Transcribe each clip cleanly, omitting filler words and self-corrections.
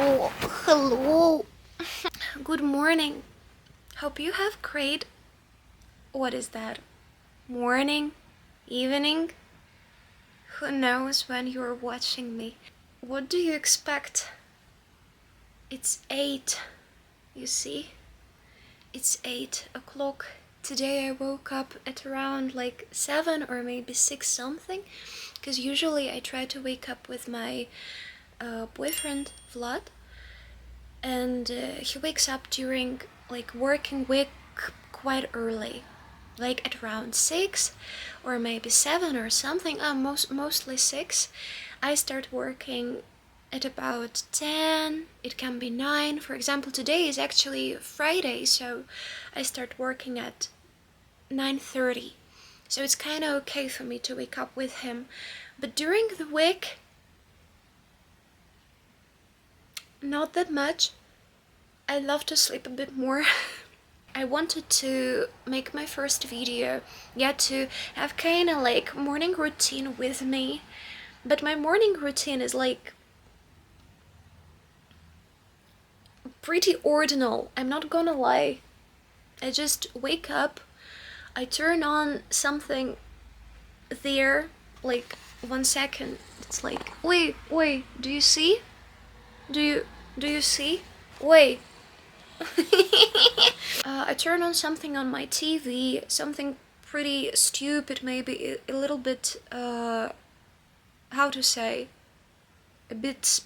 Oh, hello. Good morning. Hope you have great... What is that? Morning? Evening? Who knows when you're watching me? What do you expect? It's 8. You see? It's 8 o'clock. Today I woke up at around like 7 or maybe 6 something. Because usually I try to wake up with my boyfriend, Vlad. And he wakes up during like working week quite early, like at around 6 or maybe 7 or something. Mostly 6. I start working at about 10. It can be 9. For example, today is actually Friday, so I start working at 9:30. So it's kind of okay for me to wake up with him. But during the week, not that much. I love to sleep a bit more. I wanted to make my first video, to have kind of like morning routine with me. But my morning routine is like pretty ordinal, I'm not gonna lie. I just wake up, I turn on something there, like 1 second. It's like, wait, do you see? Do you see? Wait. I turn on something on my TV, something pretty stupid, maybe a little bit, how to say, a bit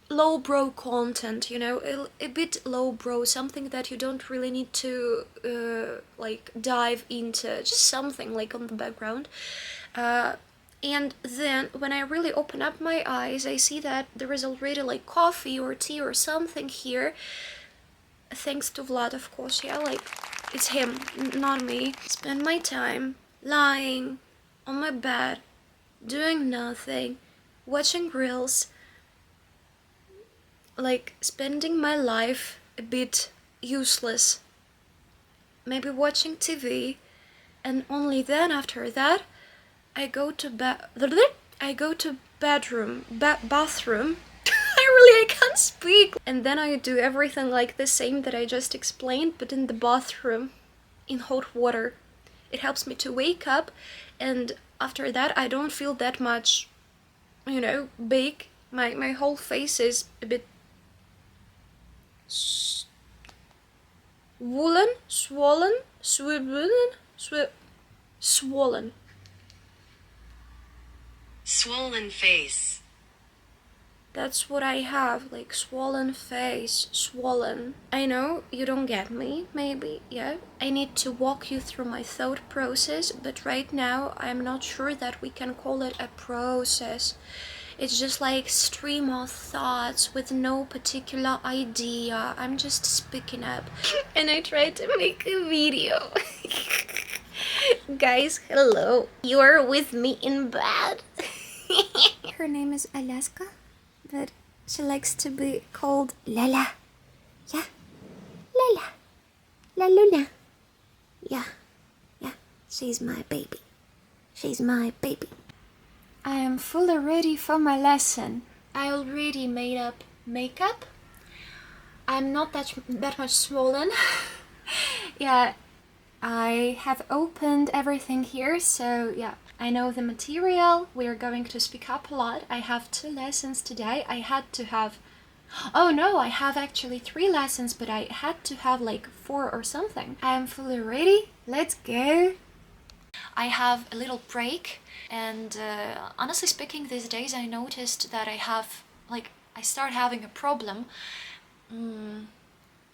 lowbrow content, you know, a bit lowbrow, something that you don't really need to like dive into, just something like on the background. And then when I really open up my eyes, I see that there is already like coffee or tea or something here. Thanks to Vlad, of course, like it's him, not me. Spend my time lying on my bed, doing nothing, watching reels, like spending my life a bit useless, maybe watching TV, and only then after that I go to bathroom. I can't speak. And then I do everything like the same that I just explained, but in the bathroom, in hot water. It helps me to wake up, and after that I don't feel that much, you know, big. My whole face is a bit swollen. Swollen face. That's what I have, like swollen face, swollen. I know you don't get me, maybe, yeah. I need to walk you through my thought process, but right now I'm not sure that we can call it a process. It's just like stream of thoughts with no particular idea. I'm just speaking up. And I tried to make a video. Guys, hello. You're with me in bed. Her name is Alaska, but she likes to be called Lala. Yeah, Lala. La Luna. Yeah, she's my baby. She's my baby. I am fully ready for my lesson. I already made up makeup. I'm not that much swollen. Yeah, I have opened everything here, so yeah, I know the material. We're going to speak up a lot. I have 2 lessons today. I had to have... Oh no, I have actually 3 lessons, but I had to have like 4 or something. I am fully ready. Let's go. I have a little break, and honestly speaking, these days I noticed that I start having a problem.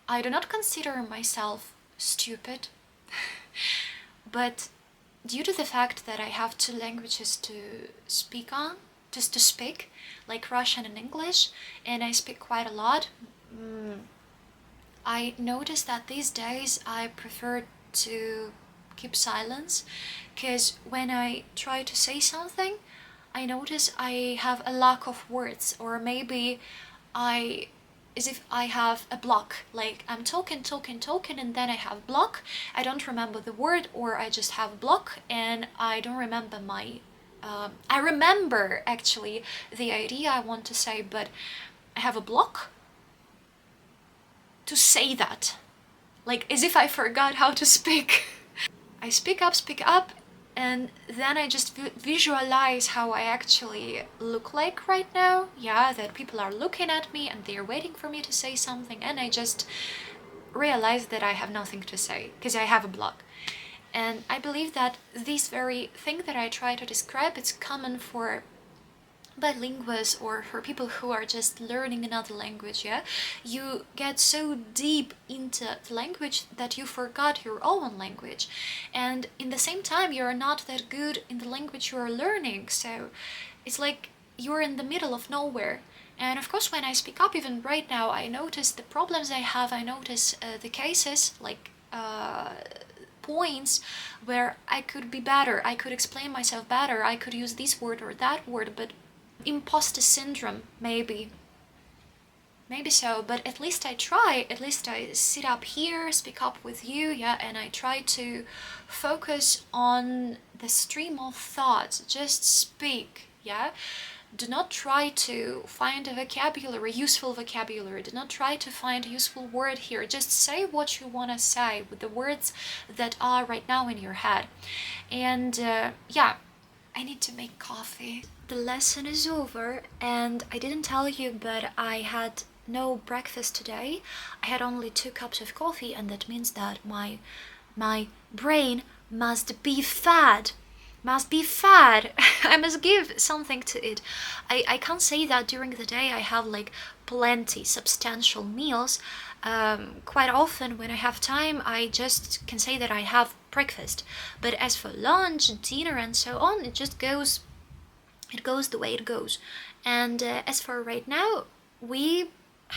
I do not consider myself stupid, but due to the fact that I have 2 languages to speak on, just to speak, like Russian and English, and I speak quite a lot, I noticed that these days I prefer to keep silence, because when I try to say something, I notice I have a lack of words, or maybe as if I have a block, like I'm talking, and then I have block. I don't remember the word, or I just have block, and I don't remember I remember actually the idea I want to say, but I I have a block to say that. Like, as if I forgot how to speak. I speak up, and then I just visualize how I actually look like right now. Yeah, that people are looking at me and they're waiting for me to say something, and I just realize that I have nothing to say because I have a block. And I believe that this very thing that I try to describe, it's common for bilinguals or for people who are just learning another language. Yeah, you get so deep into the language that you forgot your own language, and in the same time you're not that good in the language you are learning, so it's like you're in the middle of nowhere. And of course, when I speak up, even right now, I notice the problems I have. I notice the cases, like points where I could be better, I could explain myself better, I could use this word or that word, but imposter syndrome, maybe so, but at least I try. At least I sit up here, speak up with you, yeah, and I try to focus on the stream of thoughts. Just speak, yeah. Do not try to find a vocabulary, useful vocabulary. Do not try to find a useful word here. Just say what you want to say with the words that are right now in your head. And yeah, I need to make coffee. The lesson is over, and I didn't tell you, but I had no breakfast today. I had only 2 cups of coffee, and that means that my brain must be fed. I must give something to it. I can't say that during the day I have like plenty substantial meals. Quite often when I have time, I just can say that I have breakfast, but as for lunch, dinner and so on, it goes the way it goes. And as for right now, we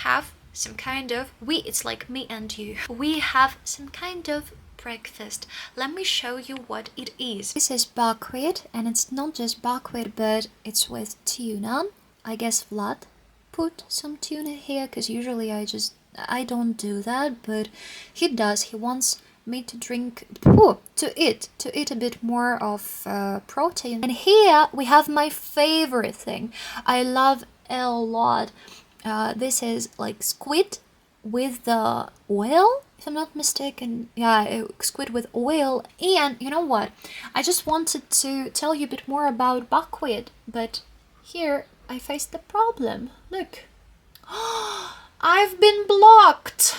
have some kind of, it's like me and you, we have some kind of breakfast. Let me show you what it is. This is buckwheat, and it's not just buckwheat, but it's with tuna. I guess Vlad put some tuna here, because usually I don't do that, but he does. He wants me to eat a bit more of protein. And here we have my favorite thing. I love a lot. This is like squid with the oil, if I'm not mistaken. Yeah, squid with oil. And you know what? I just wanted to tell you a bit more about buckwheat, but here I faced the problem. Look. I've been blocked!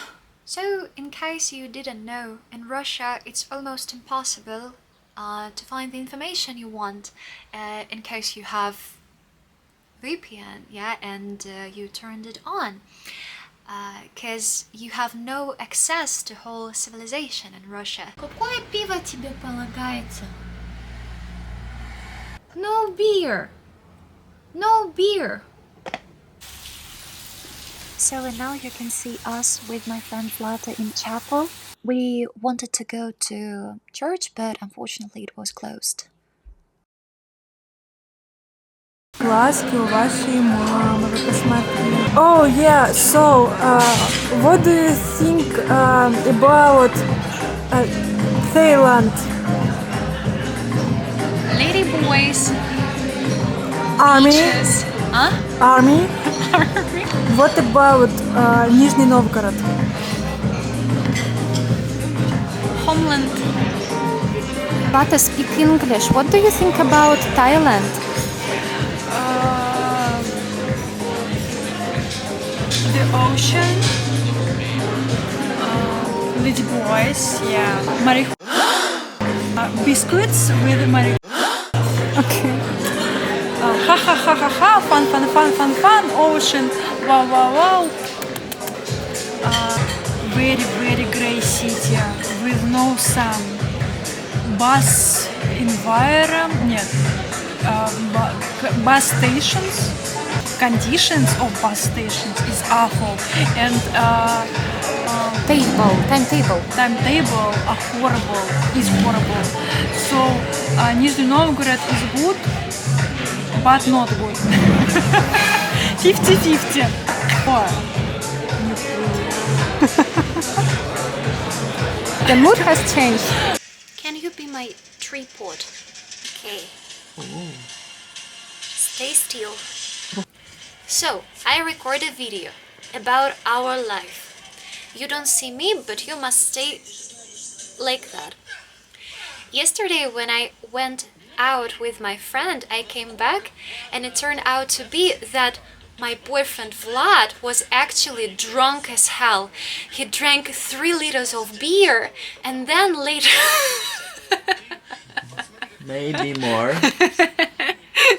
So, in case you didn't know, in Russia it's almost impossible to find the information you want in case you have VPN, yeah, and you turned it on. Because you have no access to whole civilization in Russia. Какое пиво тебе полагается? No beer! No beer! So now you can see us with my friend Zlata in chapel. We wanted to go to church, but unfortunately it was closed. Глазки у вашей мамы, вы посмотрите. Oh yeah, so what do you think about Thailand? Lady boys. Army? Beaches. Huh? Army? What about Nizhny Novgorod? Homeland. Zlata, speak English. What do you think about Thailand? The ocean, lady boys, yeah, biscuits with marijuana. Okay. Ha ha ha ha ha, fun, ocean, wow. Very grey city with no sun. Bus environment, bus stations. Conditions of bus stations is awful, and timetable are horrible. So Nizhny Novgorod is good, but not good. 50-50. The mood has changed. Can you be my tripod? Okay. Stay still. So, I record a video about our life. You don't see me, but you must stay like that. Yesterday, when I went out with my friend, I came back and it turned out to be that my boyfriend Vlad was actually drunk as hell. He drank 3 liters of beer and then later. Maybe more.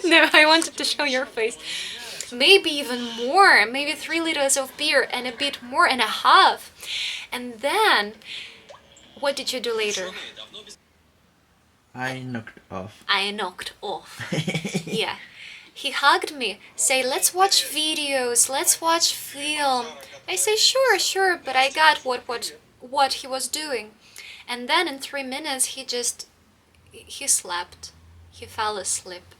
No, I wanted to show your face. Maybe even more, maybe 3 liters of beer and a bit more and a half. And then, what did you do later? I knocked off. I knocked off. Yeah. He hugged me, say, let's watch videos, let's watch film. I say, sure, sure, but I got what he was doing. And then in 3 minutes, he slept. He fell asleep.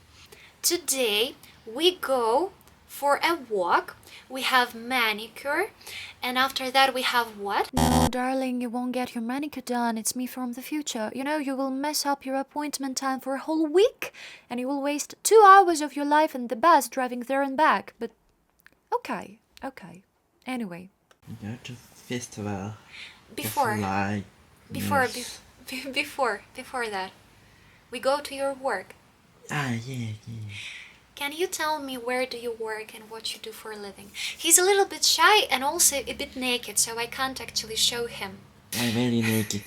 Today, we go for a walk. We have manicure. And after that, we have what? No, darling, you won't get your manicure done. It's me from the future. You know, you will mess up your appointment time for a whole week and you will waste 2 hours of your life in the bus driving there and back. But okay. Anyway. Go to festival. Before that, we go to your work. Yeah. Can you tell me where do you work and what you do for a living? He's a little bit shy and also a bit naked, so I can't actually show him. I'm very naked.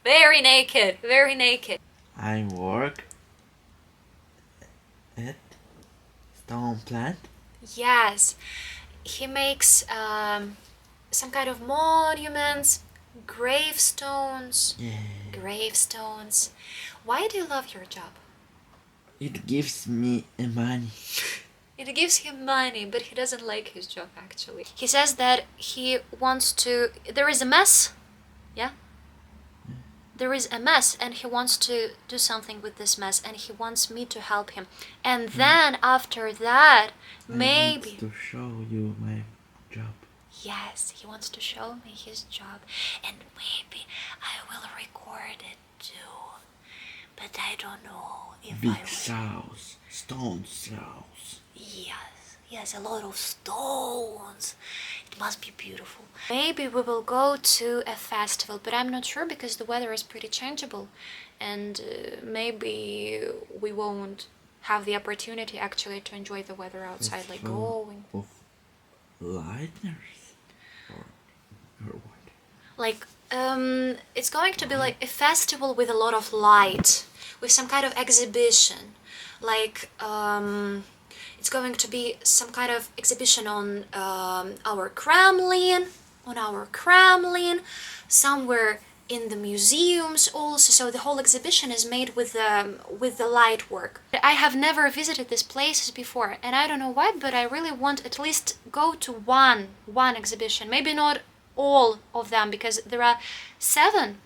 Very naked, very naked. I work at stone plant. Yes, he makes some kind of monuments, gravestones. Yeah. Gravestones. Why do you love your job? It gives me money. It gives him money, but he doesn't like his job actually. He says that he wants to. There is a mess. Yeah? There is a mess and he wants to do something with this mess and he wants me to help him. And then after that, maybe. I want to show you my job. Yes, he wants to show me his job and maybe I will record it too. But I don't know if Big I will. saws, stone saws. Yes, a lot of stones. It must be beautiful. Maybe we will go to a festival, but I'm not sure because the weather is pretty changeable and maybe we won't have the opportunity actually to enjoy the weather outside, like going. Of lightners or what? Like, it's going to be like a festival with a lot of light, with some kind of exhibition. Like, it's going to be some kind of exhibition on our Kremlin, somewhere in the museums also. So the whole exhibition is made with the light work. I have never visited these places before, and I don't know why, but I really want at least go to one exhibition. Maybe not all of them, because there are seven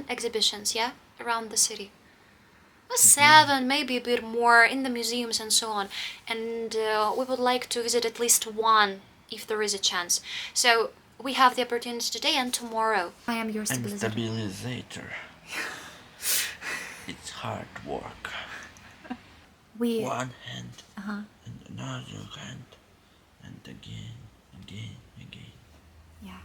exhibitions, yeah, around the city. 7, maybe a bit more in the museums and so on. And we would like to visit at least one if there is a chance. So we have the opportunity today and tomorrow. I am your stabilizer. Stabilizer. It's hard work. We... One hand and another hand and again. Yeah.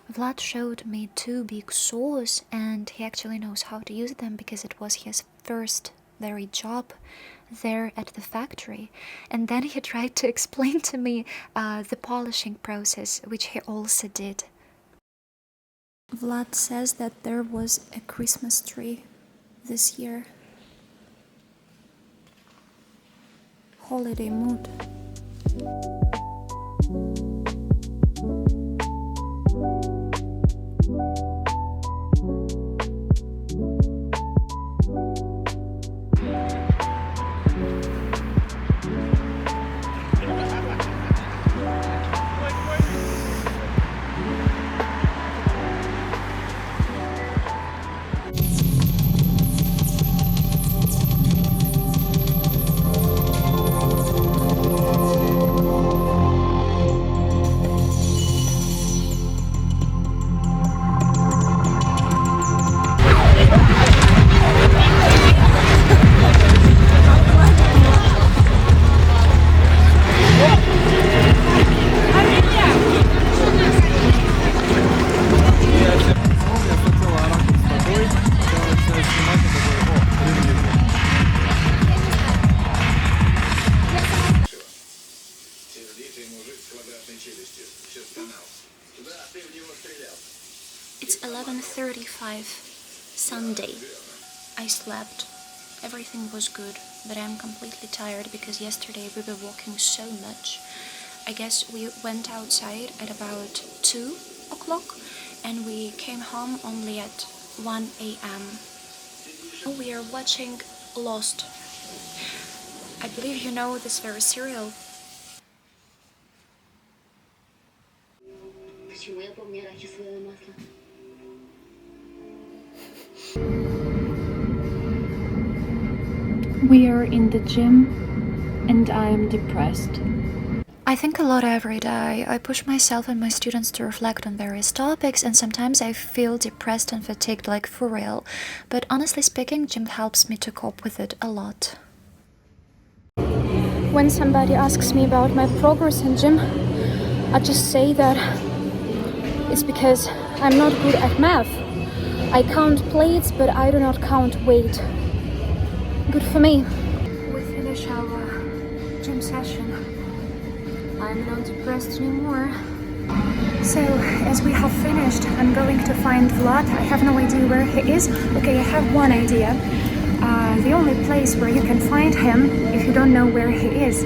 Vlad showed me 2 big saws and he actually knows how to use them because it was his first very job there at the factory. And then he tried to explain to me the polishing process, which he also did. Vlad says that there was a Christmas tree this year. Holiday mood. Sunday. I slept. Everything was good, but I'm completely tired because yesterday we were walking so much. I guess we went outside at about 2 o'clock and we came home only at 1 a.m. We are watching Lost. I believe you know this very serial. Почему я помню арахисовое масло? We are in the gym and I am depressed. I think a lot every day. I push myself and my students to reflect on various topics, and sometimes I feel depressed and fatigued, like for real. But honestly speaking, gym helps me to cope with it a lot. When somebody asks me about my progress in gym, I just say that it's because I'm not good at math. I count plates, but I do not count weight. Good for me. We finish our gym session. I'm not depressed anymore. So, as we have finished, I'm going to find Vlad. I have no idea where he is. Okay, I have one idea. The only place where you can find him, if you don't know where he is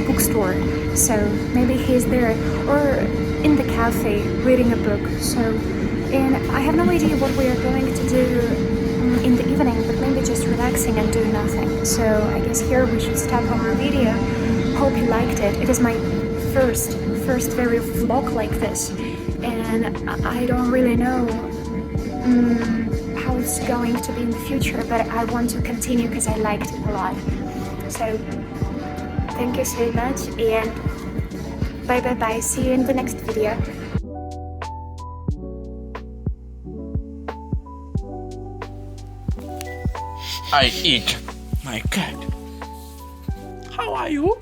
bookstore. So, maybe he's there. Or in the cafe, reading a book. So, and I have no idea what we are going to do in the evening, but maybe just relaxing and doing nothing. So, I guess here we should stop our video. Hope you liked it. It is my first very vlog like this, and I don't really know how it's going to be in the future, but I want to continue because I liked it a lot. So thank you so much, and bye. See you in the next video. I eat my cat. How are you?